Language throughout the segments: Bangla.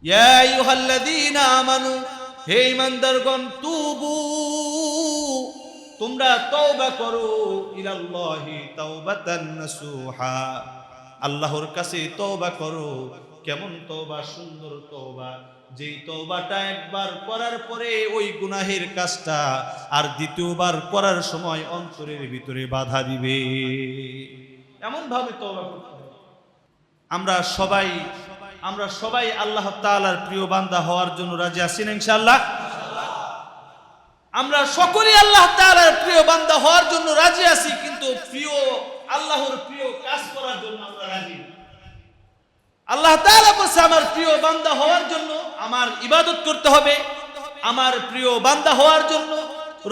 ইয়া আইয়ুহাল্লাযীনা আমানু, হে ঈমানদারগণ, তুবু, তোমরা তওবা করো, ইলাল্লাহি তাওবাতান নাসুহা, আল্লাহর কাছে তওবা করো। কেমন তওবা? সুন্দর তওবা, যেই তওবাটা একবার করার পরে ওই গুনাহের কাজটা আর দ্বিতীয়বার করার সময় অন্তরের ভিতরে বাধা দিবে, এমন ভাবে তওবা করতে হবে। আমরা সবাই আল্লাহ তাআলার প্রিয় বান্দা হওয়ার জন্য রাজি আছি না ইনশাআল্লাহ? আমরা সকলেই আল্লাহ তাআলার প্রিয় বান্দা হওয়ার জন্য রাজি আছি, কিন্তু আল্লাহর প্রিয় কাজ করার জন্য আমরা রাজি না। আল্লাহ তাআলা বলেছে আমার প্রিয় বান্দা হওয়ার জন্য আমার ইবাদত করতে হবে, আমার প্রিয় বান্দা হওয়ার জন্য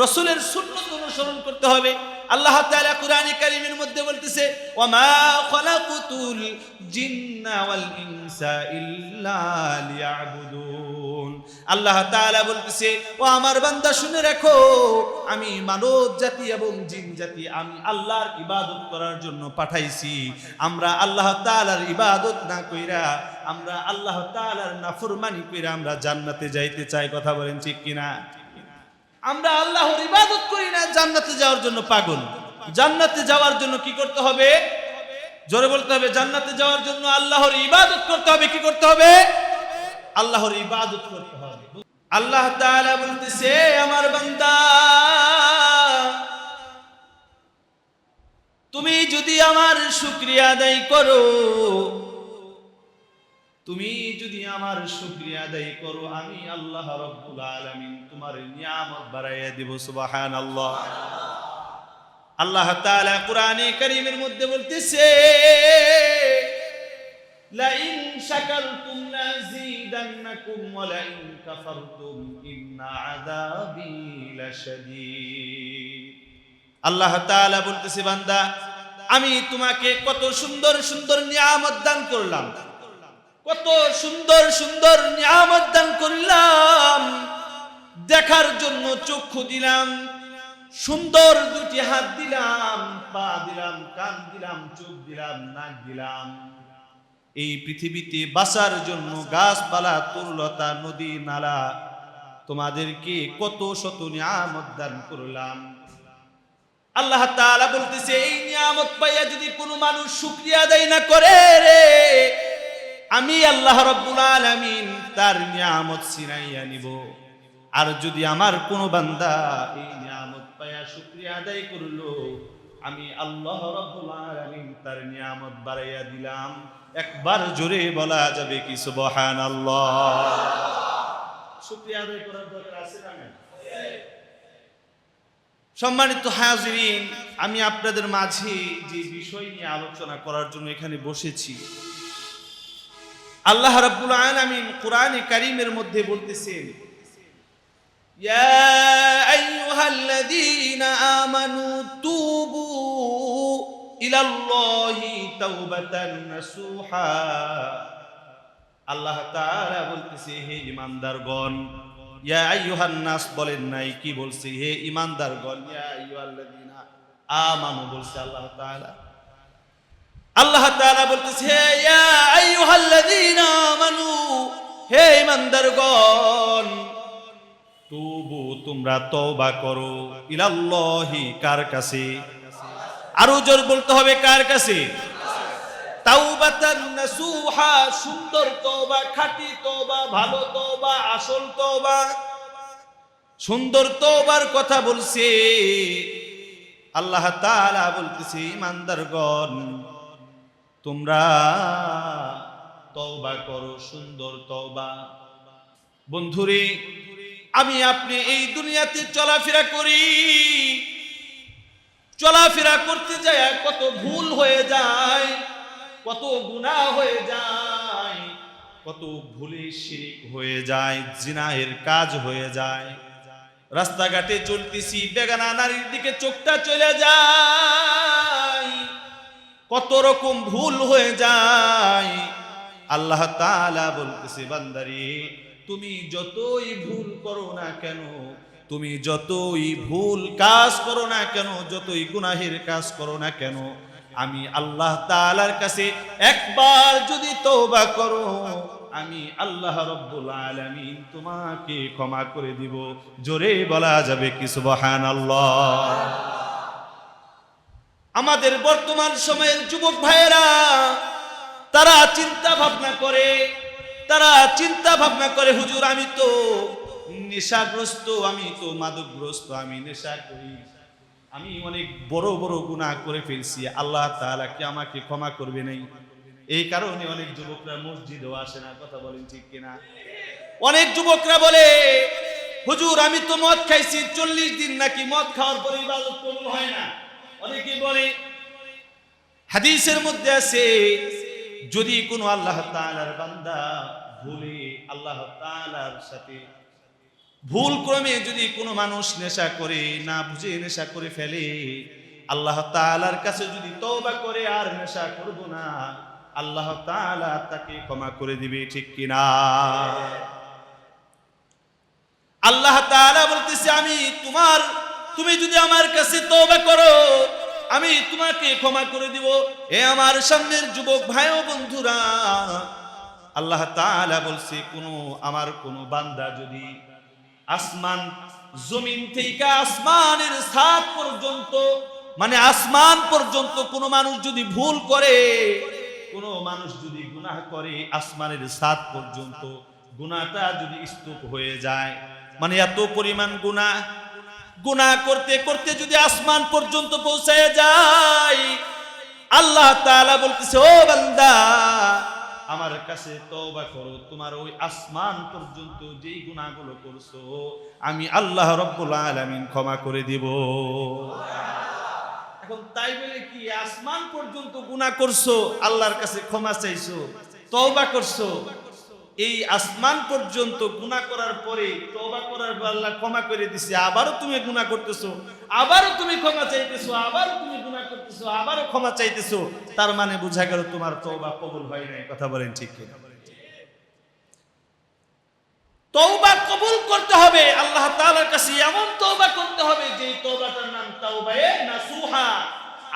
রাসূলের সুন্নাত অনুসরণ করতে হবে। আল্লাহ তাআলা কুরআনে কারীমের মধ্যে বলতেছে, ওয়া মা খালাকুতুল জিন্না ওয়াল ইনসা ইল্লা লিয়াবুদুন। আল্লাহ তাআলা বলতেছে, ও আমার বান্দা শুনে রাখো, আমি মানব জাতি এবং জিন জাতি আমি আল্লাহর ইবাদত করার জন্য পাঠাইছি। আমরা আল্লাহ তাআলার ইবাদত না কইরা, আমরা আল্লাহ তাআলার নাফরমানি কইরা আমরা জান্নাতে যাইতে চাই। কথা বলেন ঠিক কিনা? আমরা আল্লাহর ইবাদত করি না, জান্নাতে যাওয়ার জন্য পাগল। জান্নাতে যাওয়ার জন্য কি করতে হবে? জোরে বলতে হবে। জান্নাতে যাওয়ার জন্য আল্লাহর ইবাদত করতে হবে। কি করতে হবে? আল্লাহর ইবাদত করতে হবে। আল্লাহ তাআলা বলতেছে, আমার বান্দা, তুমি যদি আমার শুকরিয়া আদায় করো, তুমি যদি আমার শুকরিয়া আদায় করো, আমি আল্লাহ রাব্বুল আলামিন তোমার নিয়ামত বাড়াইয়া দেব। সুবহানাল্লাহ। আল্লাহ তাআলা কুরআনে কারীমের মধ্যে বলতেছে, লা ইন শাকারতুম লাযীদান্নাকুম ওয়া লা ইন কাফারতুম ইন্না আযাবি লাশাদীদ। আল্লাহ তাআলা বলতেছে, বান্দা, আমি তোমাকে কত সুন্দর সুন্দর নিয়ামত দান করলাম, কত সুন্দর সুন্দর নিয়ামত দান করলাম। দেখার জন্য চক্ষু দিলাম, সুন্দর দুটি হাত দিলাম, পা দিলাম, কান দিলাম, চোখ দিলাম, নাক দিলাম। এই পৃথিবীতে বাঁচার জন্য গাছপালা, তরুলতা, নদী নালা, তোমাদেরকে কত শত নিয়ামত দান করলাম। আল্লাহ তাআলা বলতেছে, এই নিয়ামত পাইয়া যদি কোনো মানুষ শুকরিয়া আদায় না করে রে, আমি আল্লাহ রাব্বুল আলামিন তার নিয়ামত ছিনাইয়া নিব। আর যদি আমার কোন বান্দা এই নিয়ামত পাইয়া শুকরিয়া আদায় করলো, আমি আল্লাহ রাব্বুল আলামিন তার নিয়ামত বাড়াইয়া দিলাম। একবার জোরে বলা যাবে কি সুবহানাল্লাহ? শুকরিয়া আদায় করার দরকার আছে না? সম্মানিত হাজিরিন, আমি আপনাদের মাঝে যে বিষয় নিয়ে আলোচনা করার জন্য এখানে বসেছি, আল্লাহ রাব্বুল আলামিন কুরআনে কারীমের মধ্যে বলতেছেন, ইয়া আইয়ুহাল্লাযীনা আমানু তুবু ইলাল্লাহি তাওবাতান নাসুহা। আল্লাহ তাআলা বলতেছে, হে ঈমানদারগণ, ইয়া আইয়ুহান নাস বলেন নাই, কি বলছে? হে ঈমানদারগণ। ইয়া আইয়ুহাল্লাযীনা আমানু বলছে আল্লাহ তাআলা। আল্লাহ তাআলা বলতেছে, ইয়া আইয়ুহাল্লাযীনা আমানু, হে ঈমানদারগণ, তুবু, তোমরা তওবা করো, ইলাল্লাহি, কার কাছে? আরো জোর বলতে হবে, কার কাছে? তাওবাতান নাসুহা, সুন্দর তওবা, খাঁটি তওবা, ভালো তওবা, আসল তওবা। সুন্দর তওবার কথা বলছে আল্লাহ তাআলা। বলতেছে, ঈমানদারগণ, তোমরা তওবা করো, সুন্দর তওবা। বন্ধুরে, আমি আপনি এই দুনিয়াতে চলাফেরা করি, চলাফেরা করতে যায় কত ভুল হয়ে যায়, কত গুনাহ হয়ে যায়, কত ভুলে শিরক হয়ে যায়, জিনাহের কাজ হয়ে যায়। রাস্তাঘাটে চলতেছি, বেগানা নারীর দিকে চোখটা চলে যায়, কত রকম ভুল হয়ে যায়। আল্লাহ তাআলা বলতেছে, বান্দারে, তুমি যতই ভুল করো না কেন, তুমি যতই ভুল কাজ করো না কেন, যতই গুনাহের কাজ করো না কেন, আমি আল্লাহ তাআলার কাছে একবার যদি তওবা করো, আমি আল্লাহ রব্বুল আলামিন তোমাকে ক্ষমা করে দিব। জোরে বলা যাবে কি সুবহানাল্লাহ। আমাদের বর্তমান সময়ের যুবক ভাইয়েরা তারা চিন্তা ভাবনা করে হুজুর আমি তো নেশাগ্রস্ত, আমি তো মাদকগ্রস্ত, আমি নেশা করি, আমি অনেক বড় বড় গুনাহ করে ফেলছি, আল্লাহ তাআলা কি আমাকে ক্ষমা করবে নাই? এই কারণে অনেক যুবকরা মসজিদেও আসে না। কথা বলেন ঠিক কিনা? অনেক যুবকরা বলে হুজুর আমি তো মদ খাইছি 40 দিন, নাকি মদ খাওয়ার পরে ইবাদত কবুল হয় না। অনেকে বলে হাদিসের মধ্যে আছে যদি কোনো আল্লাহ তাআলার বান্দা ভুলে আল্লাহ তাআলার সাথে ভুল ক্রমে যদি কোনো মানুষ নেশা করে, না বুঝে নেশা করে ফেলে, আল্লাহ তাআলার কাছে যদি তওবা করে আর নেশা করব না, আল্লাহ তাআলা তাকে ক্ষমা করে দিবে। ঠিক কিনা? আল্লাহ তাআলা বলতেছে তুমি যদি আমার কাছে তওবা করো আমি তোমাকে ক্ষমা করে দিব। এ আমার সামনের যুবক ভাই ও বন্ধুরা, আল্লাহ তাআলা বলছে আমার কোনো বান্দা যদি আসমান জমিন থেকে আসমানের ছাদ পর্যন্ত, মানে আসমান পর্যন্ত কোনো মানুষ যদি ভুল করে, কোনো মানুষ যদি গুনাহ করে, আসমানের ছাদ পর্যন্ত গুনাহটা যদি স্তূপ হয়ে যায়, মানে এত পরিমাণ গুনাহ করতে করতে যদি আসমান পর্যন্ত পৌঁছায় যায়, আল্লাহ তাআলা বলতেছে ও বান্দা আমার কাছে তওবা করো, তোমার ওই আসমান পর্যন্ত যেই গুনাহগুলো করছো আমি আল্লাহ রাব্বুল আলামিন ক্ষমা করে দিব। এখন তাই বলে কি আসমান পর্যন্ত গুনাহ করছো, আল্লাহর কাছে ক্ষমা চাইছো, তওবা করছো, এই আসমান পর্যন্ত গুনাহ করার পরে তওবা করার পর আল্লাহ ক্ষমা করে দিছে, আবারও তুমি গুনাহ করতেছো, আবারও তুমি ক্ষমা চাইতেছো, আবারও তুমি গুনাহ করতেছো, আবারও ক্ষমা চাইতেছো, তার মানে বোঝা গেল তোমার তওবা কবুল হয় নাই। কথা বলেন ঠিক কিনা? তওবা কবুল করতে হবে আল্লাহ তাআলার কাছে, এমন তওবা করতে হবে যে তওবাটার নাম তাওবায়ে নাসুহা,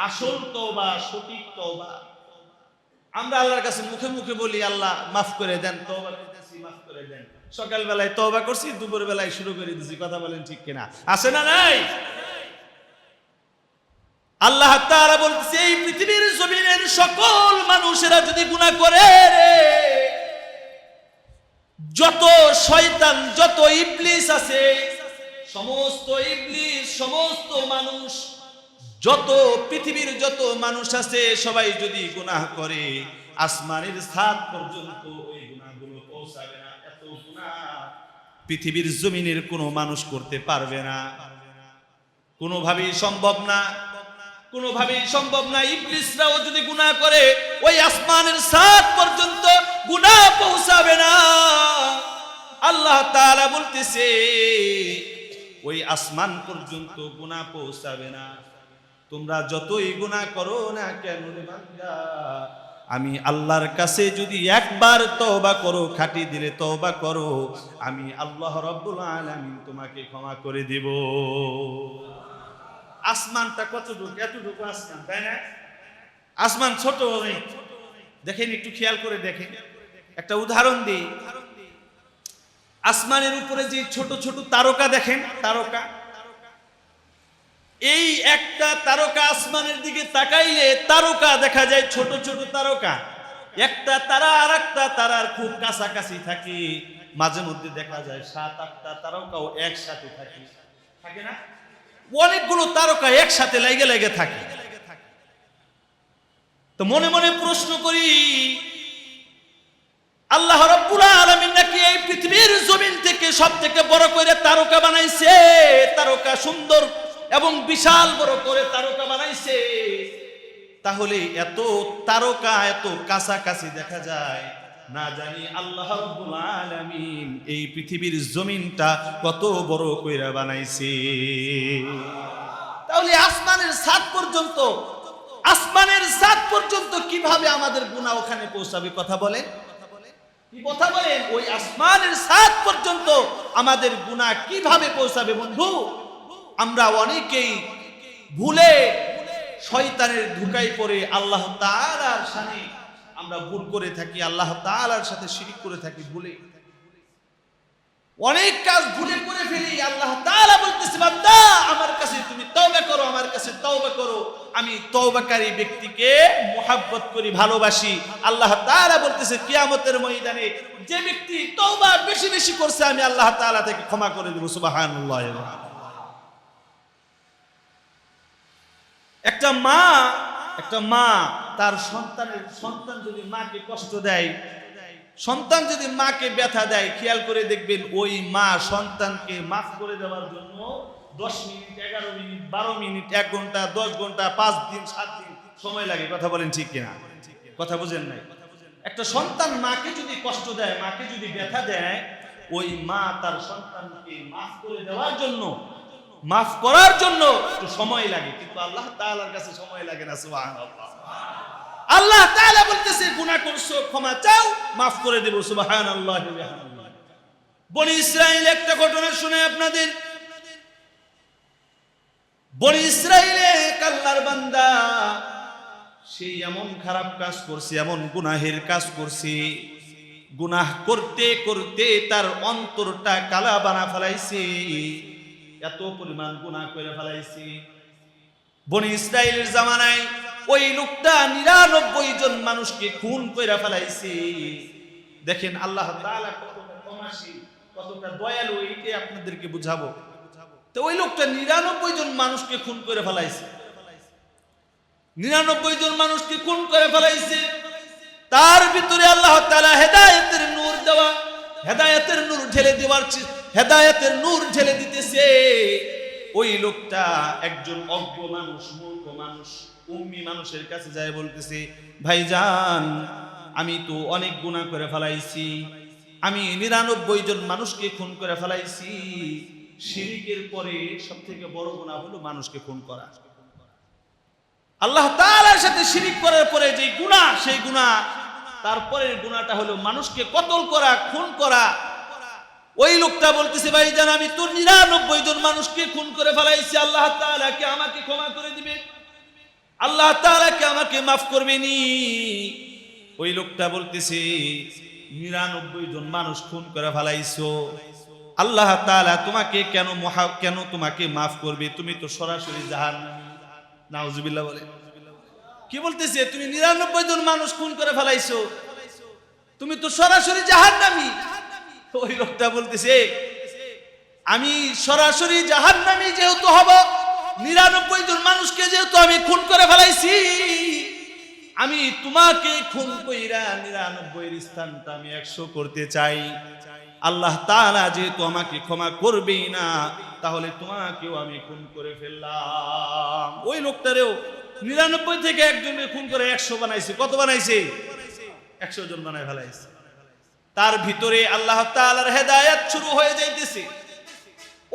আসল তওবা, সঠিক তওবা। আমরা আল্লাহর কাছে মুখে মুখে বলি আল্লাহ মাফ করে দেন, তওবা করতেছি মাফ করে দেন, সকাল বেলায় তওবা করছি, দুপুর বেলায় শুরু করে দিছি। কথা বলেন ঠিক কিনা? আছে না নাই? আল্লাহ তাআলা বলছে এই পৃথিবীর জমিনের সকল মানুষেরা যদি গুনাহ করে, যত শয়তান যত ইবলিস আছে, সমস্ত ইবলিস সমস্ত মানুষ, যত পৃথিবীর যত মানুষ আছে সবাই যদি গুনাহ করে, আসমানের ছাদ পর্যন্ত ওই গুনাহগুলো পৌঁছাবে না। এত গুনাহ পৃথিবীর জমিনের কোনো মানুষ করতে পারবে না, কোনোভাবেই সম্ভব না, কোনোভাবেই সম্ভব না। ইবলিসরাও যদি গুনাহ করে ওই আসমানের ছাদ পর্যন্ত গুনাহ পৌঁছাবে না। আল্লাহ তাআলা বলতেছে ওই আসমান পর্যন্ত গুনাহ পৌঁছাবে না। তোমরা যতই গুনাহ করো না কেন রে বান্দা, আমি আল্লাহর কাছে যদি একবার তওবা করো, খাঁটি দিলে তওবা করো, আমি আল্লাহ রাব্বুল আলামিন তোমাকে ক্ষমা করে দেব। আসমানটা কতটুকু? এতটুকু আসমান, তাই না? আসমান ছোট নেই, দেখেন একটু খেয়াল করে দেখেন। একটা উদাহরণ দিই, আসমানের উপরে যে ছোট ছোট তারকা দেখেন, তারকা, এই একটা তারকা আসমানের দিকে তাকাইলে তারকা দেখা যায়, ছোট ছোট তারকা। একটা তারা আর একটা তারার খুব কাছাকাছি থাকে, মাঝে মধ্যে দেখা যায় 7-8টা তারকাও একসাথে থাকে না? অনেকগুলো তারকা একসাথে লেগে থাকে। তো মনে মনে প্রশ্ন করি, আল্লাহ রাব্বুল আলামিন নাকি এই পৃথিবীর জমিন থেকে সবথেকে বড় করে তারকা বানাইছে, তারকা সুন্দর এবং বিশাল বড় করে তারকা বানাইছে, তাহলে এত তারকা এত কাছাকাছি দেখা যায়, না জানি আল্লাহ রাব্বুল আলামিন এই পৃথিবীর জমিনটা কত বড় কইরা বানাইছে। তাহলে আসমানের ছাদ পর্যন্ত কিভাবে আমাদের গুনাহ ওখানে পৌঁছাবে? কথা বলেন, কি কথা বলেন? ওই আসমানের ছাদ পর্যন্ত আমাদের গুনাহ কিভাবে পৌঁছাবে বন্ধু? আমরা অনেকেই ভুলে শয়তানের ধোঁকায় পড়ে আল্লাহ তাআলার শানে আমরা ভুল করে থাকি, আল্লাহ তাআলার সাথে শিরক করে থাকি, ভুলে অনেক কাজ ভুলে করে ফেলি। আল্লাহ তাআলা বলতেছে, বান্দা আমার কাছে তুমি তওবা করো, আমার কাছে তওবা করো, আমি তওবাকারী ব্যক্তিকে মুহাব্বত করি, ভালোবাসি। আল্লাহ তাআলা বলতেছে কিয়ামতের ময়দানে যে ব্যক্তি তওবা বেশি বেশি করছে আমি আল্লাহ তাআলা থেকে ক্ষমা করে দেব। সুবহানাল্লাহ। একটা মা তার সন্তান যদি মাকে কষ্ট দেয়, সন্তান যদি মাকে ব্যথা দেয়, খেয়াল করে দেখবেন ওই মা সন্তানকে মাফ করে দেওয়ার জন্য 10 মিনিট, 11 মিনিট, 12 মিনিট, 1 ঘন্টা, 10 ঘন্টা, 5 দিন, 7 দিন সময় লাগে। কথা বলেন ঠিক কিনা? কথা বুঝেন নাই? একটা সন্তান মাকে যদি কষ্ট দেয়, মাকে যদি ব্যথা দেয়, ওই মা তার সন্তানকে মাফ করে দেওয়ার জন্য, মাফ করার জন্য একটু সময় লাগে, কিন্তু আল্লাহ তাআলার কাছে সময় লাগে না। সুবহানাল্লাহ। আল্লাহ তাআলা বলতেছে গুনাহ করছো, ক্ষমা চাও, মাফ করে দেব। সুবহানাল্লাহ। বনি ইসরাইল একটা ঘটনা শুনে আপনাদের। বনি ইসরাইলে আল্লাহর বান্দা সেই এমন খারাপ কাজ করছে, এমন গুনাহের কাজ করছে, গুনাহ করতে করতে তার অন্তরটা কালা বানা ফেলাইছে, এত পরিমাণ গুনাহ করে ফেলাইছে। বনি ইসরাইলের জামানায় ওই লোকটা 99 জন মানুষকে খুন করে ফেলাইছে। দেখেন আল্লাহ তাআলা কতটা ক্ষমাশীল, কতটা দয়ালু, এইটা আপনাদেরকে বুঝাবো। তো ওই লোকটা 99 জন মানুষকে খুন করে ফেলাইছে, 99 জন মানুষকে খুন করে ফেলাইছে। তার ভিতরে আল্লাহ তাআলা হেদায়েতের নূর দেওয়া, হেদায়েতের নূর ঢেলে দিতেছে। ওই লোকটা একজন অজ্ঞ মানুষ, মূর্খ মানুষ, উম্মি মানুষের কাছে যায় বলতেছে, ভাইজান আমি তো অনেক গুনাহ করে ফেলাইছি, আমি 99 জন মানুষকে খুন করে ফেলাইছি। শিরকের পরে সবথেকে বড় গুনাহ হলো মানুষকে খুন করা। আল্লাহ তাআলার সাথে শিরক করার পরে যে গুনাহ, সেই গুনাহ, তারপরের গুনাহটা হলো মানুষকে কতল করা, খুন করা। ওই লোকটা বলতেছে, ভাইজান আমি তো 99 জন মানুষকে খুন করে ফেলাইছি, আল্লাহ তাআলা কি আমাকে ক্ষমা করে দিবে? আল্লাহ তাআলা কি আমাকে মাফ করবেনি? ওই লোকটা বলতেছে, 99 জন মানুষ খুন করে ফেলাইছো, আল্লাহ তাআলা তোমাকে কেন তোমাকে মাফ করবে? তুমি তো সরাসরি জাহান্নামী। নাউজুবিল্লাহ বলে। কি বলতেছে? তুমি 99 জন মানুষ খুন করে ফেলাইছো, তুমি তো সরাসরি জাহান্নামী। ওই লোকটা বলতেছে, আমি সরাসরি জাহান্নামী যেহেতু হব, 99 জন মানুষকে যেহেতু আমি খুন করে ফেলাইছি, আমি তোমাকে খুন কইরা 99 এর স্থানটা আমি 100 করতে চাই। আল্লাহ তাআলা যেহেতু আমাকে ক্ষমা করবেই না, তাহলে তোমাকেও আমি খুন করে ফেললাম। ওই লোকটারেও 99 থেকে একজনকে খুন করে 100 বানাইছে। কত বানাইছে? 100 জন বানায় ফেলাইছে। তার ভিতরে আল্লাহ তাআলার হেদায়েত শুরু হয়ে যাইতেছে।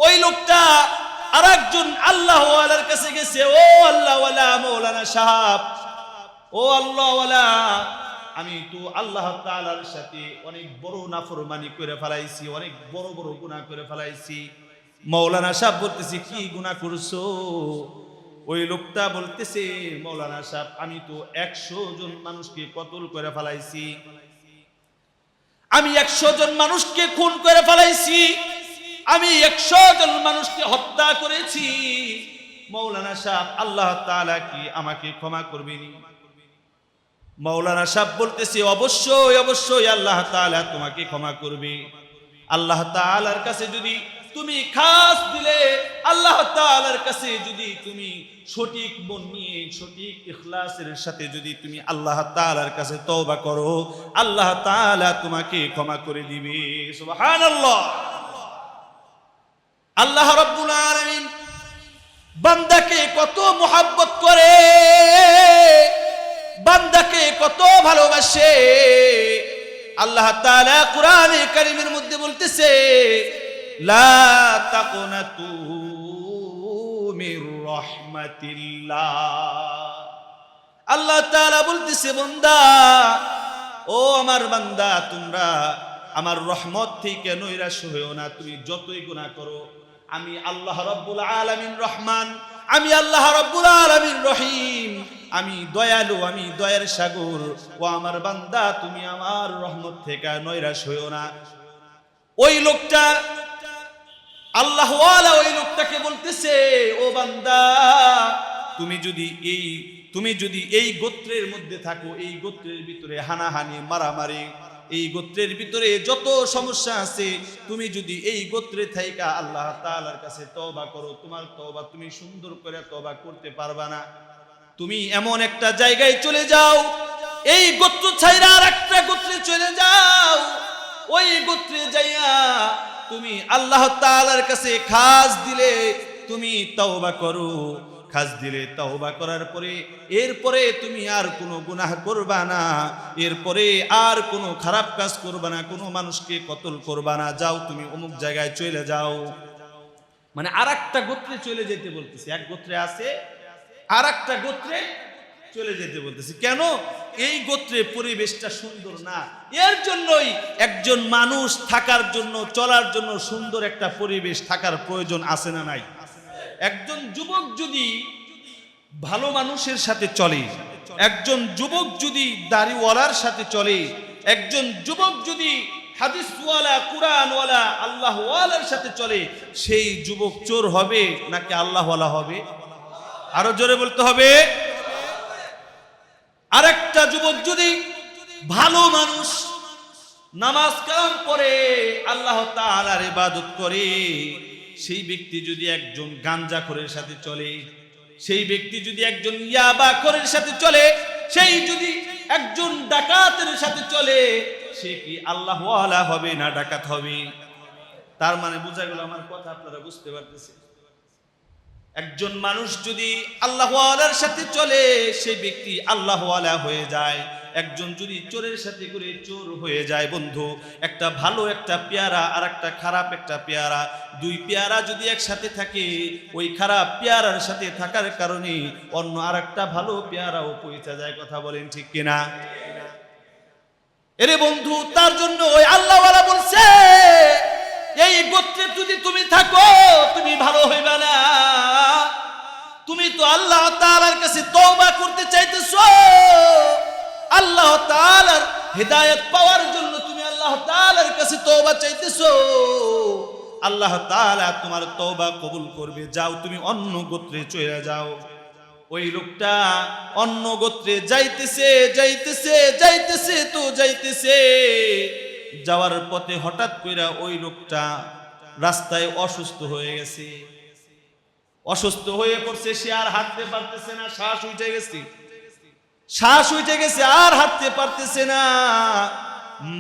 ওই লোকটা আরেকজন আল্লাহ ওয়ালার কাছে গেছে, ও আল্লাহ ওয়ালা মাওলানা সাহেব, ও আল্লাহ ওয়ালা, আমি তো আল্লাহ তাআলার সাথে অনেক বড় নাফরমানি করে ফেলাইছি, অনেক বড় বড় গুনাহ করে ফেলাইছি। মাওলানা সাহেব বলতেছে, কি গুনাহ করছো? ওই লোকটা বলতেছে, মাওলানা সাহেব আমি তো 100 জন মানুষকে কতল করে ফেলাইছি, আমি 100 জন মানুষকে খুন করে ফেলাইছি, আমি 100 জন মানুষকে হত্যা করেছি। মাওলানা সাহেব আল্লাহ তাআলা কি আমাকে ক্ষমা করবেনি? মাওলানা সাহেব বলতেছে, অবশ্যই অবশ্যই আল্লাহ তাআলা তোমাকে ক্ষমা করবে। আল্লাহ তাআলার কাছে যদি তুমি খাস দিলে, আল্লাহ তাআলার কাছে যদি তুমি সঠিক মন নিয়ে, সঠিক ইখলাসের সাথে যদি তুমি আল্লাহ তাআলার কাছে তওবা করো, আল্লাহ তাআলা তোমাকে ক্ষমা করে দিবে। সুবহানাল্লাহ। আল্লাহ রাব্বুল আলামিন বান্দাকে কত মুহাব্বত করে, বান্দাকে কত ভালোবাসে। আল্লাহ তাআলা কোরআনে কারীমের মধ্যে বলতেছে, লা তাকুনাতু মির রাহমাতিল্লাহ। আল্লাহ তাআলা বলতেছে, বান্দা, ও আমার বান্দা, তোমরা আমার রহমত থেকে নৈরাশ্য হইও না। তুমি যতই গুনাহ করো, আমি আল্লাহ রাব্বুল আলামিন রহমান, আমি আল্লাহ রাব্বুল আলামিন রহিম, আমি দয়ালু, আমি দয়ার সাগর। ও আমার বান্দা, তুমি আমার রহমত থেকে নৈরাশ হইও না। ওই লোকটা আল্লাহ ওয়ালা ওই লোকটাকে বলতেছে, ও বান্দা, তুমি যদি এই গোত্রের মধ্যে থাকো, এই গোত্রের ভিতরে হানাহানি মারামারি, এই গোত্রের ভিতরে যত সমস্যা আছে, তুমি যদি এই গোত্রে থাইকা আল্লাহ তাআলার কাছে তওবা করো, তোমার তওবা তুমি সুন্দর করে তওবা করতে পারবা না। তুমি এমন একটা জায়গায় চলে যাও, এই গোত্র ছাইরা আর একটা গোত্রে চলে যাও। ওই গোত্রে যাইয়া তুমি আল্লাহ তাআলার কাছে খাস দিলে তুমি তওবা করো। খাস দিলে তওবা করার পরে এরপরে তুমি আর কোনো গুনাহ করবা না, এরপরে আর কোনো খারাপ কাজ করবা না, কোনো মানুষকে কতল করবা না। যাও তুমি অমুক জায়গায় চলে যাও। মানে আর একটা গোত্রে চলে যেতে বলতেছে। এক গোত্রে আছে, আর একটা গোত্রে চলে যেতে বলতেছে। কেন? এই গোত্রে পরিবেশটা সুন্দর না, এর জন্যই একজন মানুষ থাকার জন্য, চলার জন্য সুন্দর একটা পরিবেশ থাকার প্রয়োজন আছে না নাই? একজন যুবক যদি ভালো মানুষের সাথে চলে, একজন যুবক যদি দাড়িওয়ালার সাথে চলে, একজন যুবক যদি হাদিসওয়ালা, কুরআনওয়ালা, আল্লাহওয়ালার সাথে চলে, সেই যুবক চোর হবে নাকি আল্লাহওয়ালা হবে? আরো জোরে বলতে হবে। আরেকটা যুবক যদি ভালো মানুষ, নামাজ কালাম করে, আল্লাহ তাআলার ইবাদত করে, সেই ব্যক্তি যদি একজন গাঞ্জাখোরের সাথে চলে, সেই ব্যক্তি যদি একজন ইয়াবাখোরের সাথে চলে, সেই যদি একজন ডাকাতের সাথে চলে, সে কি আল্লাহওয়ালা হবে না ডাকাত হবে? তার মানে বোঝা গেল, আমার কথা আপনারা বুঝতে পারতেছেন। একজন মানুষ যদি আল্লাহওয়ালার সাথে চলে, সেই ব্যক্তি আল্লাহওয়ালা হয়ে যায়। একজন যদি চোরের সাথে করে চোর হয়ে যায়। বন্ধু, একটা ভালো একটা পেয়ারা আর একটা খারাপ একটা পেয়ারা, দুই পেয়ারা যদি একসাথে থাকে, ওই খারাপ পেয়ারার সাথে থাকার কারণে অন্য আর একটা ভালো পেয়ারাও পৌঁছে যায়। কথা বলেন ঠিক কিনা? এরে বন্ধু, তার জন্য ওই আল্লাহওয়ালা বলছে, এই গোত্রে যদি তুমি থাকো, তুমি ভালো হইবা না। তুমি তো আল্লাহ তাআলার কাছে তওবা করতে চাইতেছো, আল্লাহ তাআলার হিদায়াত পাওয়ার জন্য তুমি আল্লাহ তাআলার কাছে তওবা চাইতেছো। আল্লাহ তাআলা তোমার তওবা কবুল করবে। যাও তুমি অন্য গোত্রে চলে যাও। ওই লোকটা অন্য গোত্রে যাইতেছে যাইতেছে যাইতেছে তো যাইতেছে। যাওয়ার পথে হঠাৎ কইরা ওই লোকটা রাস্তায় অসুস্থ হয়ে গেছে। অসুস্থ হয়ে পড়ছে, সে আর হাঁটতে পারতেছে না, শ্বাস উঠে গেছে, শ্বাস উঠে গেছে, আর হাঁটতে পারতেছে না।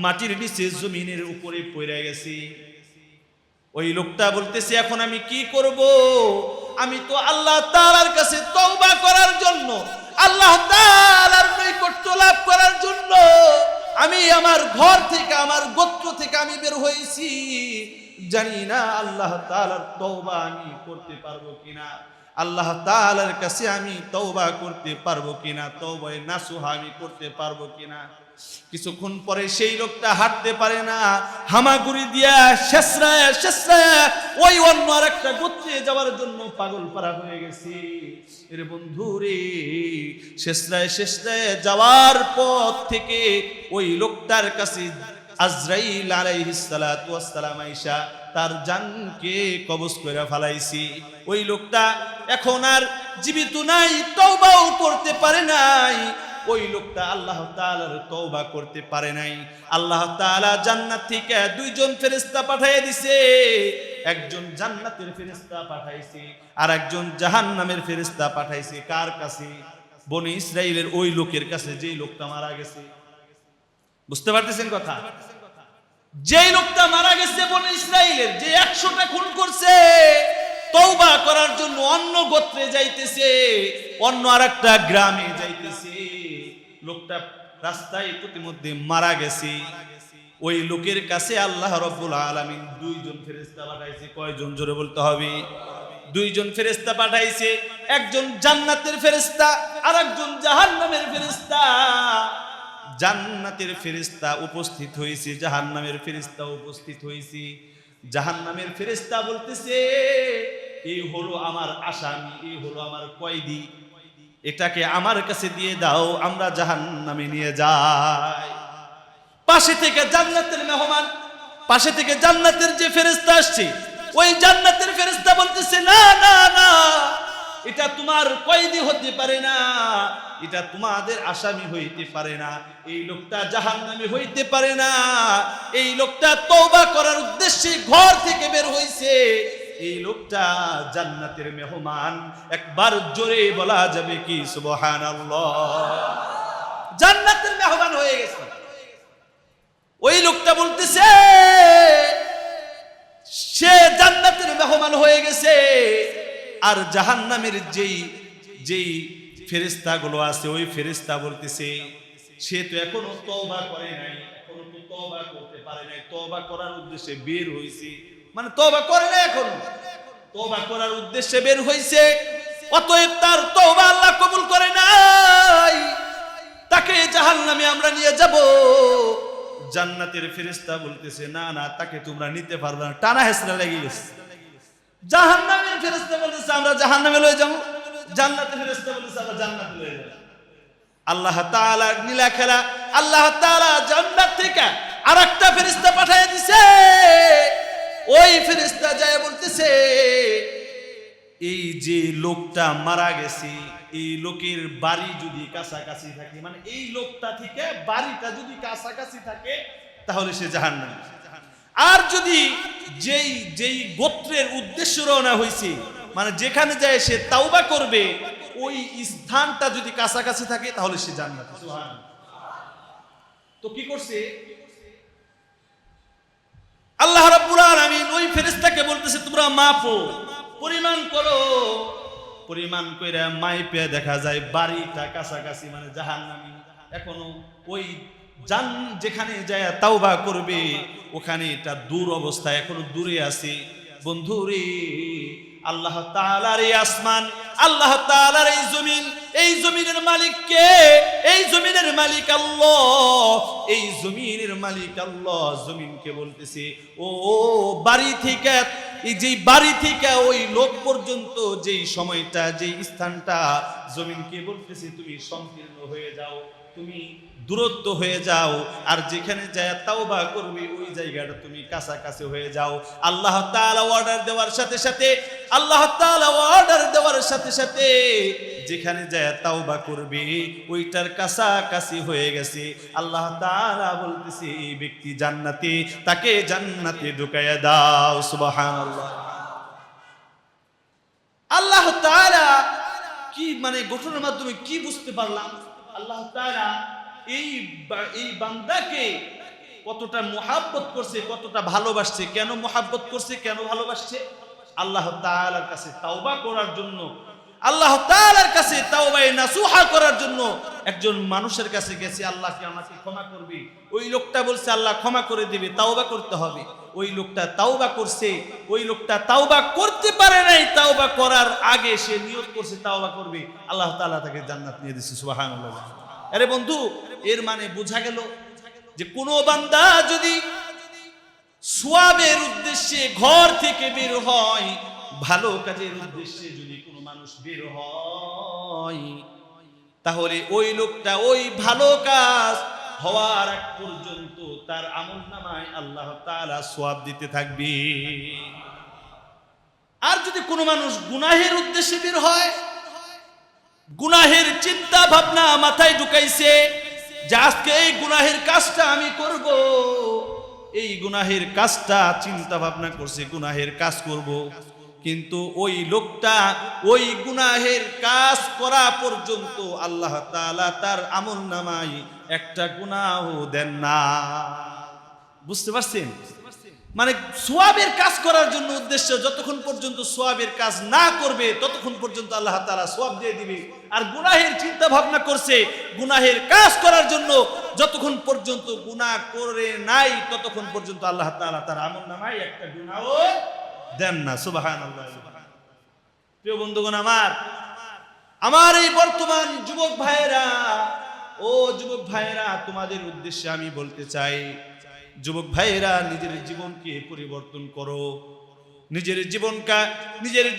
মাটির নিচে জমিনের উপরে পড়ে গেছে। ওই লোকটা বলতেছে, এখন আমি কি করব? আমি তো আল্লাহ তাআলার কাছে তওবা করার জন্য, আল্লাহ তাআলার নৈকট্য লাভ করার জন্য আমি আমার ঘর থেকে, আমার গোত্র থেকে আমি বের হয়েছি। জানি না আল্লাহ তাআলার তওবা আমি করতে পারবো কিনা, আল্লাহ তাআলার কাছে আমি তওবা করতে পারবো কিনা, তওবায়ে নাসুহা আমি করতে পারবো কিনা। কিছুক্ষণ পরে সেই লোকটা হাঁটতে পারে না, হামাগুড়ি দিয়া শেষরায় শেষরায় ওই অন্য আর একটা গোত্রে যাওয়ার জন্য পাগল পারা হয়ে গেছে। এর বন্ধু রে, শেষরায় শেষরায় যাওয়ার পথ থেকে ওই লোকটার কাছে আজরাইল আলাইহিস সালাতু ওয়াস সালাম আয়েশা তার জানকে কবজ করে ফেলাইছি। ওই লোকটা এখন আর জীবিত নাই, তওবাও করতে পারে নাই। ওই লোকটা আল্লাহ তাআলার তওবা করতে পারে নাই। আল্লাহ তাআলা জান্নাত থেকে দুইজন ফেরেশতা পাঠিয়ে দিয়েছে। একজন জান্নাতের ফেরেশতা পাঠাইছে আর একজন জাহান্নামের ফেরেশতা পাঠাইছে। কার কাছে? বনি ইসরাইলের ওই লোকের কাছে, যেই লোকটা মারা গেছে। বুঝতে পারতেছেন কথা? যেই লোকটা মারা গেছে বনি ইসরাইলের, যে 100টা খুন করছে, তওবা করার জন্য অন্য গোত্রে যাইতেছে, অন্য আরেকটা গ্রামে যাইতেছে। লোকটা রাস্তায় প্রতিমধ্যে মারা গেছে। ওই লোকের কাছে আল্লাহ রাব্বুল আলামিন দুইজন ফেরেশতা পাঠাইছে। কয়জন? জোরে বলতে হবে। দুইজন ফেরেশতা পাঠাইছে। একজন জান্নাতের ফেরেশতা আর একজন জাহান্নামের ফেরেশতা। জান্নাতের ফেরেশতা উপস্থিত হয়েছে, জাহান্নামের ফেরেশতা উপস্থিত হয়েছে। জাহান্নামের ফেরেশতা বলতেছে, এই হলো আমার আসামি, এই হলো আমার কয়েদি, এটাকে আমার কাছে দিয়ে দাও, আমরা জাহান্নামে নিয়ে যাই। পাশে থেকে জান্নাতের মেহমান, পাশে থেকে জান্নাতের যে ফেরেশতা আসছে, ওই জান্নাতের ফেরেশতা বলতেছে না না না, এটা তোমার কয়েদি হতে পারে না, এটা তোমাদের আসামি হইতে পারে না, এই লোকটা জাহান্নামী হইতে পারে না, এই লোকটা তওবা করার উদ্দেশ্যে ঘর থেকে বের হইছে, এই লোকটা জান্নাতের মেহমান। একবার জোরে বলা যাবে কি সুবহানাল্লাহ? জান্নাতের মেহমান হয়ে গেছে। ওই লোকটা বলতেছে সে জান্নাতের মেহমান হয়ে গেছে, আর জাহান্নামের যেই ফেরেশতাগুলো আছে ওই ফেরেশতা বলতেছে সে তো এখনো তওবা করে নাই, এখনো তো তওবা করতে পারে নাই, তওবা করার উদ্দেশ্যে বের হইছে, মানে তওবা করে নাই, এখন তওবা করার উদ্দেশ্যে বের হইছে, অতএব তার তওবা আল্লাহ কবুল করে নাই, তাকে জাহান্নামে আমরা নিয়ে যাব। জান্নাতের ফেরেশতা বলতেছে না না, তাকে তোমরা নিতে পারবে না, টানা হেসরা লেগে গেছে। জাহান্নামের ফেরেশতা বলতেছে আমরা জাহান্নামে লয়ে যাব, জান্নাতের ফেরেশতা বলতেছে আমরা জান্নাতে লয়ে যাব। আল্লাহ তাআলার নীলা খেলা, আল্লাহ তাআলা জান্নাত থেকে আরেকটা ফেরেশতা পাঠিয়ে দিয়েছে। ওই ফেরেশতা যায় বলতেছে এই যে লোকটা মারা গেছে, এই লোকের বাড়ি যদি কাছাকাছি থাকে, মানে এই লোকটা থেকে বাড়িটা যদি কাছাকাছি থাকে তাহলে সে জাহান্নামী। আর যদি যেই গোত্রের উদ্দেশ্য রওনা হয়েছে, মানে যেখানে যায় সে তাওবা করবে, ওই স্থানটা যদি কাছাকাছি থাকে তাহলে সে জান্নাতে। সুবহানাল্লাহ। তো কি করছে আল্লাহ রাব্বুল আলামিন? ওই ফেরেশতাকে বলতেছে তোমরা মাপো, পরিমাণ করো, পরিমাণ কইরা মাইপে দেখা যায় বাড়িটা কাছাকাছি, মানে জাহান্নামী এখনো ওই যেখানে যায় তাওবা করবে ওখানে এটা দূর অবস্থায়, এখনো দূরে আছে। বন্ধুরে, আল্লাহ তাআলার এই আসমান, আল্লাহ তাআলার এই জমিন, এই জমিনের মালিক কে? এই জমিনের মালিক আল্লাহ, এই জমিনের মালিক আল্লাহ। জমিনকে বলতেছে ও বাড়ি থেকে, এই যে বাড়ি থেকে ওই লোক পর্যন্ত যেই সময়টা, যেই স্থানটা, জমিনকে বলতেছে তুমি সংকীর্ণ হয়ে যাও, তুমি দূরত্ব হয়ে যাও, আর যেখানে যায় তাওবা করবে ওই জায়গাটা তুমি কাছাকাছি হয়ে যাও। আল্লাহ তাআলা অর্ডার দেওয়ার সাথে সাথে, আল্লাহ তাআলা অর্ডার দেওয়ার সাথে সাথে যেখানে যায় তাওবা করবে ওইটার কাছাকাছি হয়ে গেছে। আল্লাহ তাআলা বলতেছে এই ব্যক্তি জান্নাতে, তাকে জান্নাতে ঢুকাইয়া দাও। সুবহানাল্লাহ। আল্লাহ তাআলা কি মানে ঘটনার মাধ্যমে কি বুঝতে পারলাম? আল্লাহ তাআলা এই বান্দাকে কতটা মুহাব্বত করছে, কতটা ভালোবাসছে। কেন মুহাব্বত করছে, কেন ভালোবাসছে? আল্লাহ তাআলার কাছে তাওবা করার জন্য, আল্লাহ তাআলার কাছে তাওবায়ে নাসুহা করার জন্য একজন মানুষের কাছে গেছে, আল্লাহকে আমাকে ক্ষমা করবে। ওই লোকটা বলছে আল্লাহ ক্ষমা করে দিবে, তাওবা করতে হবে। ওই লোকটা তাওবা করছে, ওই লোকটা তাওবা করতে পারে নাই, তাওবা করার আগে সে নিয়ত করছে তাওবা করবে, আল্লাহ তাআলা তাকে জান্নাত নিয়ে দিয়েছে। সুবহানাল্লাহ। আরে বন্ধু, এর মানে বোঝা গেল যে কোন বান্দা যদি সওয়াবের উদ্দেশ্যে ঘর থেকে বের হয়, ভালো কাজের উদ্দেশ্যে যদি কোনো মানুষ বের হয়, তাহলে ওই লোকটা ওই ভালো কাজ হওয়ার আগ পর্যন্ত তার আমলনামায় আল্লাহ তাআলা সওয়াব দিতে থাকবে। আর যদি কোনো মানুষ গুনাহের উদ্দেশ্যে বের হয়, গুনাহের চিন্তা ভাবনা মাথায় ঢুকাইছে যে আজকে এই গুনাহের কাজটা আমি করব, এই গুনাহের কাজটা চিন্তা ভাবনা করছে, গুনাহের কাজ করব, কিন্তু ওই লোকটা ওই গুনাহের কাজ করা পর্যন্ত আল্লাহ তাআলা তার আমলনামায় একটা গুনাহও দেন না। বুঝতে পারছেন? মানে সওয়াবের কাজ করার জন্য উদ্দেশ্য, যতক্ষণ পর্যন্ত সওয়াবের কাজ না করবে ততক্ষণ পর্যন্ত আল্লাহ তাআলা সওয়াব দিয়ে দিবে। আর গুনাহের চিন্তা ভাবনা করছে, গুনাহের কাজ করার জন্য যতক্ষণ পর্যন্ত গুনাহ করে নাই ততক্ষণ পর্যন্ত আল্লাহ তাআলা তার আমলনামায় একটা গুনাহও দেন না। সুবহানাল্লাহ। প্রিয় বন্ধুগণ, আমার এই বর্তমান যুবক ভাইয়েরা, ও যুবক ভাইয়েরা, তোমাদের উদ্দেশ্যে আমি বলতে চাই, যুবক ভাইয়েরা নিজের জীবনকে পরিবর্তন করো। নিজের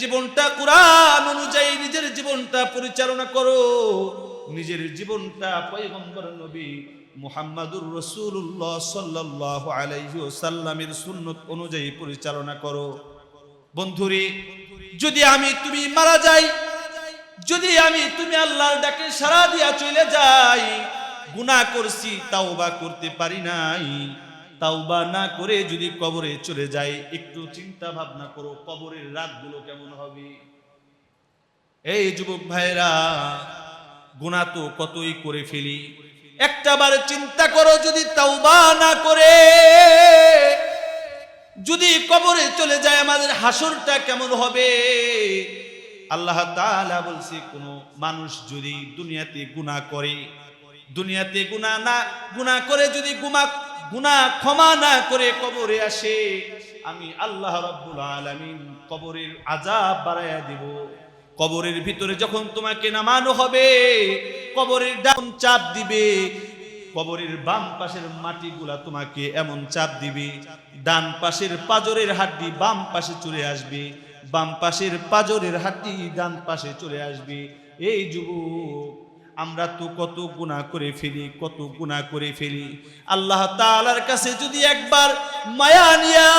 জীবনটা কুরআন অনুযায়ী নিজের জীবনটা পরিচালনা করো। নিজের জীবনটা পয়গম্বর নবী মুহাম্মাদুর রাসূলুল্লাহ সাল্লাল্লাহু আলাইহি ওয়াসাল্লামের সুন্নাত অনুযায়ী পরিচালনা করো। বন্ধুরে, যদি আমি তুমি মারা যাই, যদি আমি তুমি আল্লাহর ডাকে সাড়া দিয়া চলে যাই, গুনাহ করছি তাওবা করতে পারি নাই, তাওবা না করে যদি কবরে চলে যাই, একটু চিন্তা ভাবনা করো কবরের রাতগুলো কেমন হবে। এই যুবক ভাইরা, গুনাহ তো কতই করে ফেলি, একটাবার চিন্তা করো যদি তাওবা না করে যদি কবরে চলে যায়, আমাদের হাসরটা কেমন হবে। আল্লাহ তাআলা বলছে, কোন মানুষ যদি দুনিয়াতে গুনাহ করে, দুনিয়াতে গুনাহ করে যদি গুনাহ ক্ষমা না করে কবরে আসে, আমি আল্লাহ রাব্বুল আলামিন কবরের আযাব বাড়ায়া দিব। কবরের ভিতরে যখন তোমাকে নামানো হবে, কবরের ডান চাপ দিবে, কবরের বাম পাশের মাটিগুলা তোমাকে এমন চাপ দিবে, ডান পাশের পাজরের হাড্ডি বাম পাশে চলে আসবে, বাম পাশের পাজরের হাড্ডি ডান পাশে চলে আসবে। এই যুবক, আমরা তো কত গুনাহ করে ফেলি, কত গুনাহ করে ফেলি। আল্লাহ তাআলার কাছে যদি একবার মায়া নিয়া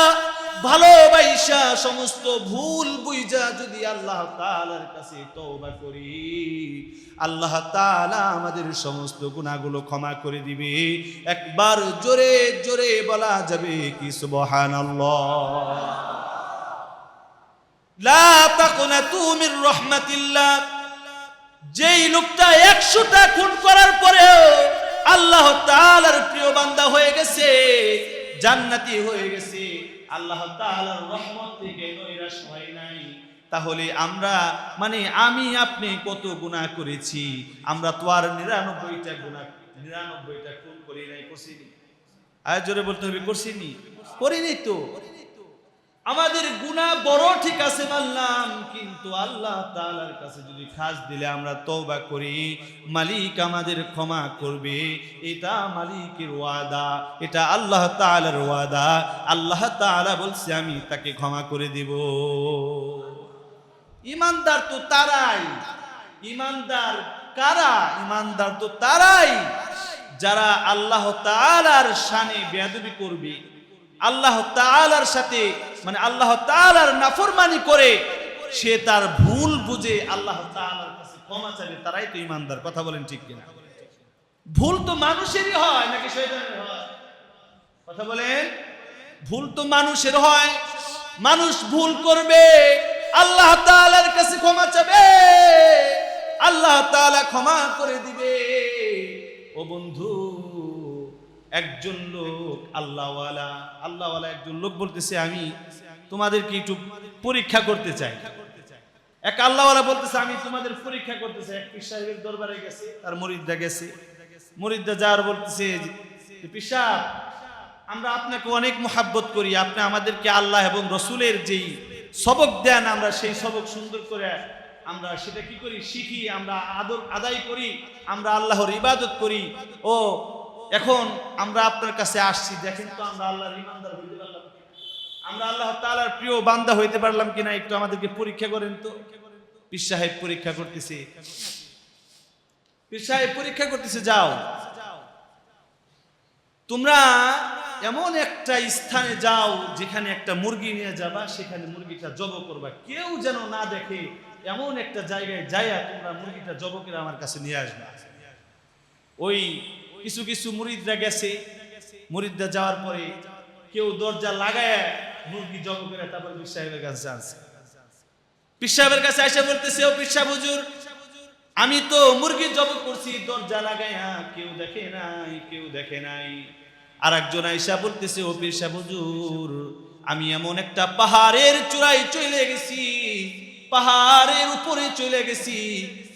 ভালোবাসা সমস্ত ভুল বুঝা যদি আল্লাহ তাআলার কাছে তওবা করি, আল্লাহ তাআলা আমাদের সমস্ত গুনাহগুলো ক্ষমা করে দিবে। একবার জোরে জোরে বলা যাবে কি সুবহানাল্লাহ। লা তাকনাতু মির রাহমাতিল্লাহ। যেই লোকটা 100টা খুন করার পরেও আল্লাহ তাআলার প্রিয় বান্দা হয়ে গেছে, জান্নাতি হয়ে গেছে, আল্লাহ তাআলার রহমত থেকে নৈরাশ হয় নাই, তাহলে আমরা আমি আপনি কত গুনাহ করেছি। আমরা তো আর 99টা খুন করি নাই, করছিনি? আয় জোরে বলতে হবে, করছিনি? করিনি তো। আমাদের গুনাহ বড় ঠিক আছে মানলাম, কিন্তু আল্লাহ তাআলার কাছে যদি খাস দিলে আমরা তওবা করি, মালিক আমাদের ক্ষমা করবে। এটা মালিকের ওয়াদা, এটা আল্লাহ তাআলার ওয়াদা। আল্লাহ তাআলা বলছে আমি তাকে ক্ষমা করে দিব। ইমানদার তো তারাই, ইমানদার কারা? ইমানদার তো তারাই যারা আল্লাহ তাআলার শানে বেয়াদবি করবে, আল্লাহ তাআলার সাথে আল্লাহ তাআলার নাফরমানি করে সে তার ভুল বুঝে আল্লাহ তাআলার কাছে ক্ষমা চাইবে, তারাই তো ইমানদার। কথা বলেন ঠিক কিনা? ভুল তো মানুষেরই হয় নাকি শয়তানের হয়? কথা বলেন। ভুল তো মানুষের হয়, মানুষ ভুল করবে, আল্লাহ তাআলার কাছে ক্ষমা চাবে, আল্লাহ তাআলা ক্ষমা করে দিবে। ও বন্ধু, একজন লোক আল্লাহওয়ালা একজন লোক বলতেছে, আমি তোমাদেরকে একটু পরীক্ষা করতে চাই। এক আল্লাহওয়ালা বলতেছে, আমি তোমাদের পরীক্ষা করতে চাই। এক পীর সাহেবের দরবারে গেছে, তার মুরিদরা গেছে, মুরিদরা যাওয়ার বলতেছে, পীর সাহেব, আমরা আপনাকে অনেক মোহাব্বত করি, আপনি আমাদেরকে আল্লাহ এবং রসুলের যেই সবক দেন, আমরা সেই সবক সুন্দর করে আমরা সেটা কি করি, শিখি, আমরা আদায় করি, আমরা আল্লাহর ইবাদত করি। ও এখন আমরা আপনার কাছে আসছি, দেখেন তো আমরা আল্লাহর ইমানদার হইতে পারলাম, আমরা আল্লাহ তাআলার প্রিয় বান্দা হইতে পারলাম কিনা, একটু আমাদেরকে পরীক্ষা করেন তো। পীর সাহেব পরীক্ষা করতেছে, পীর সাহেব পরীক্ষা করতেছে, যাও তোমরা এমন একটা স্থানে যাও যেখানে একটা মুরগি নিয়ে যাবা, সেখানে মুরগিটা জব করবা, কেউ যেন না দেখে, এমন একটা জায়গায় যাইয়া তোমরা মুরগিটা জব করে আমার কাছে নিয়ে আসবা। ওই কিছু কিছু মুরিদরা গেছে, মুরিদরা যাওয়ার পরে কেউ দরজা লাগায় মুরগি জব করে তারপর পীর সাহেবের কাছে আসছে। পীর সাহেবের কাছে এসে বলতেছে, ও পীর সাহেব হুজুর, আমি তো মুরগি জব করছি দরজা লাগায়া, কেউ দেখে নাই। আর একজন আয়েশা বলতেছে, ও পীর সাহেব হুজুর, আমি এমন একটা পাহাড়ের চূড়ায় চলে গেছি, পাহাড়ের উপরে চলে গেছি,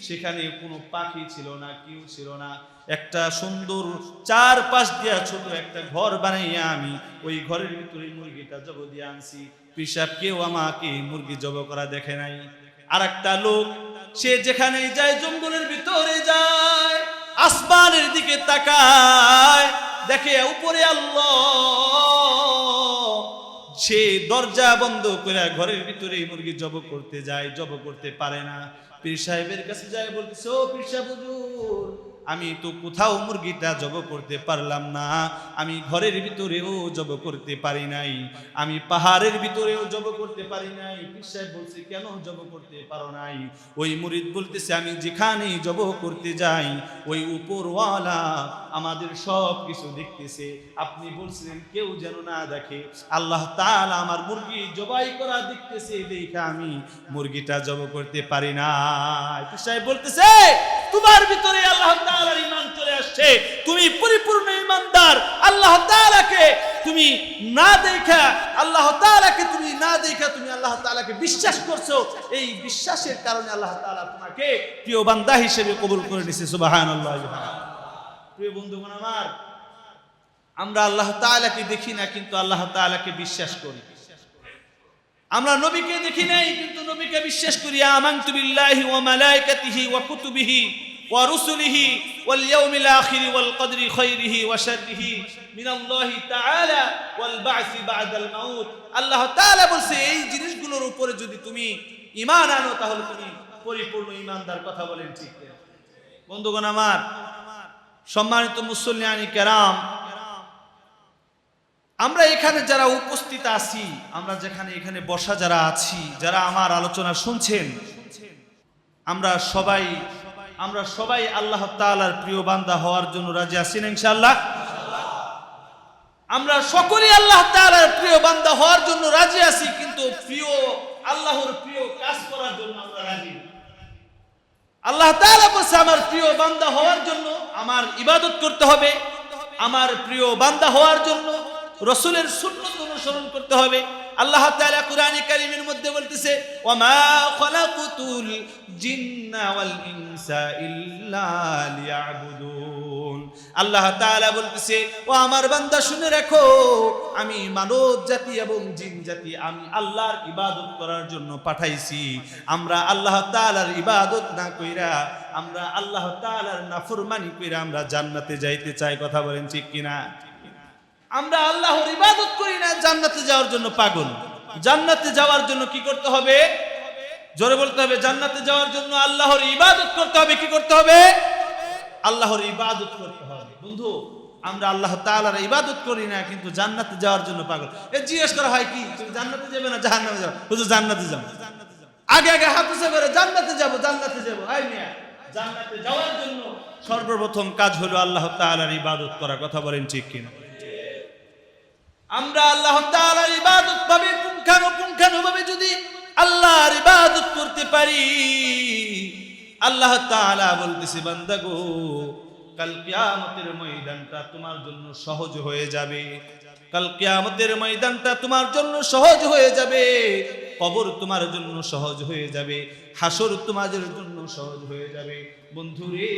সেখানে কোনো পাখি ছিল না, কেউ ছিল না, একটা সুন্দর 4 পাশ দিয়া ছোট একটা ঘর বানাইয়া আমি ওই ঘরের ভিতরে মুরগিটা জব দিয়ে আনছি। পীর সাহেব কেউ আমাকে মুরগি জব করা দেখে নাই। আর একটা লোক, সে যেখানে যায়, জঙ্গলের ভিতরে যায়, আসমানের দিকে তাকায়, দেখে উপরে আল্লাহ, সে দরজা বন্ধ করে ঘরের ভিতরে মুরগি জব করতে যায়, জব করতে পারে না। পীর সাহেবের কাছে যায়, বলতেছে ও পীর সাহেব হুজুর, আমি তো কোথাও মুরগিটা জব করতে পারলাম না, আমি ঘরের ভিতরেও জব করতে পারি নাই, আমি পাহাড়ের ভিতরেও জব করতে পারি নাই। পীর সাহেব বলছে কেন জব করতে পারো নাই? ওই মুরিদ বলতেছে আমি যেখানেই জব করতে যাই ওই উপরওয়ালা আমাদের সব কিছু দেখতেছে, আপনি বলছিলেন কেউ যেন না দেখে, আল্লাহ তাআলা আমার মুরগি জবাই করা দেখতেছে, দেখে আমি মুরগিটা জব করতে পারি না। পীর সাহেব বলতেছে তোমার ভিতরে আল্লাহ তাআলার ঈমান চলে আসছে, তুমি পরিপূর্ণ ঈমানদার। আল্লাহ তাআলাকে তুমি না দেখা, আল্লাহ তাআলাকে তুমি না দেখা তুমি আল্লাহ তাআলাকে বিশ্বাস করছো, এই বিশ্বাসের কারণে আল্লাহ তাআলা তোমাকে প্রিয় বান্দা হিসেবে কবুল করে নিয়েছে। সুবহানাল্লাহ। প্রিয় বন্ধুগণ আমার, আমরা আল্লাহ তাআলাকে দেখি না কিন্তু আল্লাহ তাআলাকে বিশ্বাস করি। আমরা নবীকে দেখি নাই কিন্তু নবীকে বিশ্বাস করি। আমানতু বিল্লাহি ওয়া মালাইকাতিহি ওয়া কুতুবিহি ওয়া রুসুলিহি ওয়াল ইয়াউমিল আখির ওয়াল কদরি খাইরিহি ওয়া শাররিহি মিনাল্লাহি তাআলা ওয়াল বা'সি বা'দাল মাউত। আল্লাহ তাআলা বলছে এই জিনিসগুলোর উপরে যদি তুমি ঈমান আনো তাহলে তুমি পরিপূর্ণ ঈমানদার। কথা বলেন ঠিক কিনা? বন্ধুগণ আমার, সম্মানিত মুসল্লিয়ানি কেরাম, আমরা এখানে যারা উপস্থিত আছি, আমরা যেখানে এখানে বসা যারা আছি, যারা আমার আলোচনা শুনছেন, আমরা সবাই আল্লাহ তাআলার প্রিয় বান্দা হওয়ার জন্য রাজি আছি না ইনশাআল্লাহ? আমরা সকলেই আল্লাহ তাআলার প্রিয় বান্দা হওয়ার জন্য রাজি আছি, কিন্তু আল্লাহর প্রিয় কাজ করার জন্য আমরা রাজি না। আল্লাহ তাআলা বলেছে আমার প্রিয় বান্দা হওয়ার জন্য আমার ইবাদত করতে হবে, আমার প্রিয় বান্দা হওয়ার জন্য রাসূলের সুন্নাত অনুসরণ করতে হবে। আল্লাহ তাআলা কুরআনে কারীমের মধ্যে বলতেছে ওয়া মা খালাকুতুল জিন্না ওয়াল ইনসা ইল্লা লিয়াবুদুন। আল্লাহ তাআলা বলতেছে ও আমার বান্দা শুনে রাখো, আমি মানব জাতি এবং জিন জাতি আমি আল্লাহর ইবাদত করার জন্য পাঠাইছি। আমরা আল্লাহ তাআলার ইবাদত না কইরা, আমরা আল্লাহ তাআলার নাফরমানি কইরা আমরা জান্নাতে যাইতে চাই। কথা বলেন ঠিক কিনা? আমরা আল্লাহর ইবাদত করি না, জান্নাতে যাওয়ার জন্য পাগল। জান্নাতে যাওয়ার জন্য কি করতে হবে? জোরে বলতে হবে। জান্নাতে যাওয়ার জন্য আল্লাহর ইবাদত করতে হবে। কি করতে হবে? আল্লাহর ইবাদত করতে হবে। বন্ধু, আমরা আল্লাহ তাআলার ইবাদত করি না কিন্তু জান্নাতে যাওয়ার জন্য পাগল। জিজ্ঞেস করা হয় কি তুমি জান্নাতে যাবে না জাহান্নামে যাবে? হুজুর জান্নাতে যাব। আগে হাত উঁচু করে জান্নাতে যাব, জান্নাতে যাব। এই মিয়া, জান্নাতে যাওয়ার জন্য সর্বপ্রথম কাজ হলো আল্লাহ তাআলার ইবাদত করা। কথা বলেন ঠিক কিনা? আমরা আল্লাহ তাআলার ইবাদত ভাবে পুঙ্খানুপুঙ্খানুভাবে যদি আল্লাহর ইবাদত করতে পারি, আল্লাহ তাআলা বলতেছে বান্দা গো, কাল কিয়ামতের ময়দানটা তোমার জন্য সহজ হয়ে যাবে। কাল কিয়ামতের ময়দানটা তোমার জন্য সহজ হয়ে যাবে। কবর তোমার জন্য সহজ হয়ে যাবে। হাসর তোমাদের জন্য সহজ হয়ে যাবে। বন্ধুরে,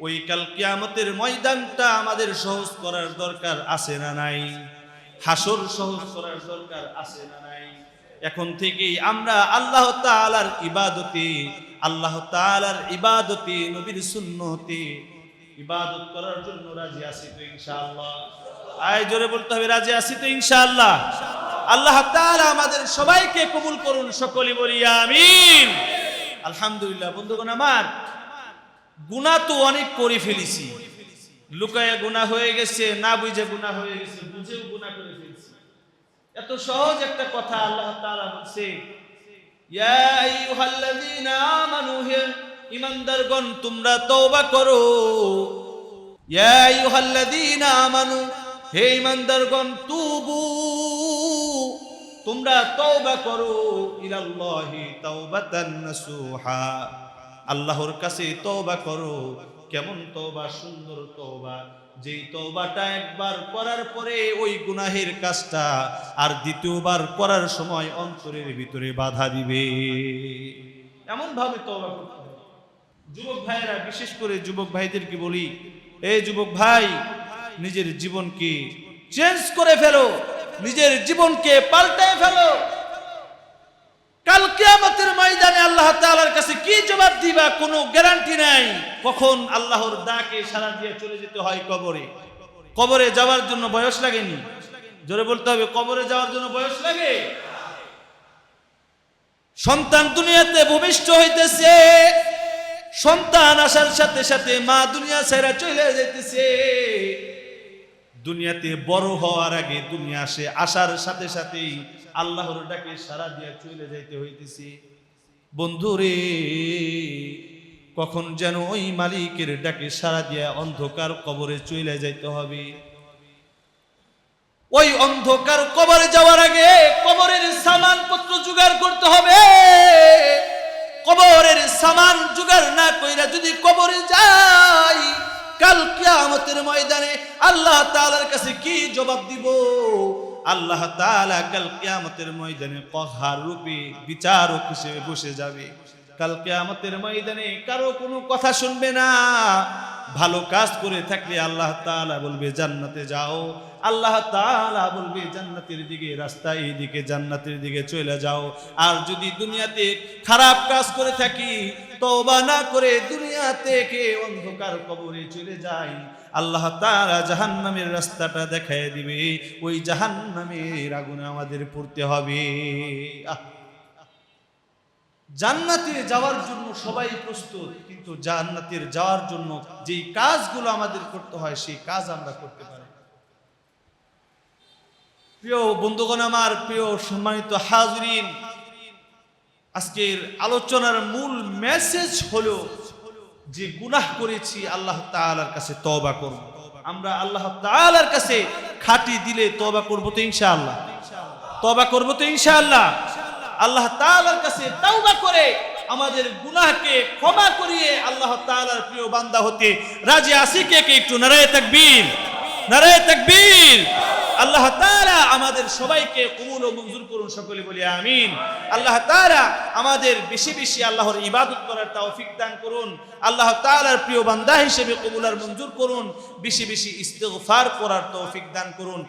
ওই কাল কিয়ামতের ময়দানটা আমাদের সহজ করার দরকার আছে না নাই? হাসর সহজ করার দরকার আছে না নাই? এখন থেকেই আমরা আল্লাহ তাআলার ইবাদতে নবীর সুন্নতে ইবাদত করার জন্য রাজি আছি তো ইনশাআল্লাহ? আয় জোরে বলতে হবে, রাজি আছি তো ইনশাআল্লাহ? আল্লাহ তাআলা আমাদের সবাইকে কবুল করুন, সকলে বলি আমিন। আলহামদুলিল্লাহ। বন্ধুগণ আমার, গুনাহ তো অনেক করে ফেলেছি, লুকায়া গুনাহ হয়ে গেছে, না বুঝে গুনাহ হয়ে গেছে, বুঝেও গুনাহ করে ফেলেছি। এত সহজ একটা কথা আল্লাহ তাআলা বলছে, ইয়া আইয়ুহাল্লাযীনা আমানু, হে ঈমানদারগণ তোমরা তওবা করো। ইয়া আইয়ুহাল্লাযীনা আমানু, হে ঈমানদারগণ তুবু, তোমরা তওবা করো, ইলাল্লাহি তাওবাতান নাসুহা, আল্লাহর কাছে তওবা করো। কেমন তওবা? সুন্দর তওবা, যেই তওবাটা একবার করার পরে ওই গুনাহের কাজটা আর দ্বিতীয়বার করার সময় অন্তরের ভিতরে বাধা দিবে, এমন ভাবে তওবা করতে হবে। যুবক ভাইরা, বিশেষ করে যুবক ভাইদেরকে বলি, এই যুবক ভাই, নিজের জীবনকে চেঞ্জ করে ফেলো, নিজের জীবনকে পাল্টায় ফেলো। কাল কিয়ামতের ময়দানে আল্লাহ তাআলার কাছে কি জবাব দিবা কোনো গ্যারান্টি নাই। কখন আল্লাহর ডাকে সাড়া দিয়ে চলে যেতে হয় কবরে। কবরে যাওয়ার জন্য বয়স লাগেনি, জোরে বলতে হবে, কবরে যাওয়ার জন্য বয়স লাগে? সন্তান দুনিয়াতে ভূমিষ্ঠ হইতেছে, সন্তান আসার সাথে সাথে মা দুনিয়া ছেড়ে চলে যাইতেছে। দুনিয়াতে বড় হওয়ার আগে দুনিয়া আসে, আসার সাথে সাথেই আল্লাহর ডাকে সাড়া দিয়ে চলে যাইতে হইতেছে। বন্ধুরে, কখন যেন ওই মালিকের ডাকে সাড়া দিয়ে অন্ধকার কবরে চলে যাইতে হবে। ওই অন্ধকার কবরে যাওয়ার আগে কবরের সামানপত্র জোগাড় করতে হবে। কবরের সামান জোগাড় না কইরা যদি কবরে যাই, কাল কিয়ামতের ময়দানে আল্লাহ তাআলার কাছে কি জবাব দিব? আল্লাহ তাআলা কাল কিয়ামতের ময়দানে কহার রূপে বিচারক হিসেবে বসে যাবে। কাল কিয়ামতের ময়দানে কারো কোনো কথা শুনবে না। ভালো কাজ করে থাকলে আল্লাহ তাআলা বলবে জান্নাতে যাও, আল্লাহ তাআলা বলবে জান্নাতের দিকে রাস্তা, এই দিকে জান্নাতের দিকে চলে যাও। আর যদি দুনিয়াতে খারাপ কাজ করে থাকি, তওবা না করে দুনিয়া থেকে অন্ধকার কবরে চলে যাই, আল্লাহ তাআলা জাহান্নামের রাস্তাটা দেখায় দিবে। ওই জাহান্নামের আগুনে আমাদের পড়তে হবে। জান্নাতে যাওয়ার জন্য সবাই প্রস্তুত, কিন্তু জান্নাতের যাওয়ার জন্য যেই কাজগুলো আমাদের করতে হয় সেই কাজ আমরা করতে পারি। প্রিয় বন্ধুগণ আমার, প্রিয় সম্মানিত হাজরিন, আজকের আলোচনার মূল মেসেজ হলো যে গুনাহ করেছি আল্লাহ তাআলার কাছে তওবা করব। আমরা আল্লাহ তাআলার কাছে খাঁটি দিলে তওবা করব তো ইনশাআল্লাহ, তওবা করব তো ইনশাআল্লাহ। আল্লাহ তাআলার কাছে তওবা করে আমাদের গুনাহকে ক্ষমা করিয়ে আল্লাহ তাআলার প্রিয় বান্দা হতে রাজি আছি কে? একটু নারায়ে তাকবীর, নারায়ে তাকবীর। আল্লাহ তাআলা আমাদের সবাইকে কবুল ও মঞ্জুর করুন, সকলে বলি আমিন। আল্লাহ তাআলা আমাদের বেশি বেশি আল্লাহর ইবাদত করার তৌফিক দান করুন। আল্লাহ তাআলার প্রিয় বান্দা হিসেবে কবুল আর মঞ্জুর করুন। বেশি বেশি ইস্তিগফার করার তৌফিক দান করুন।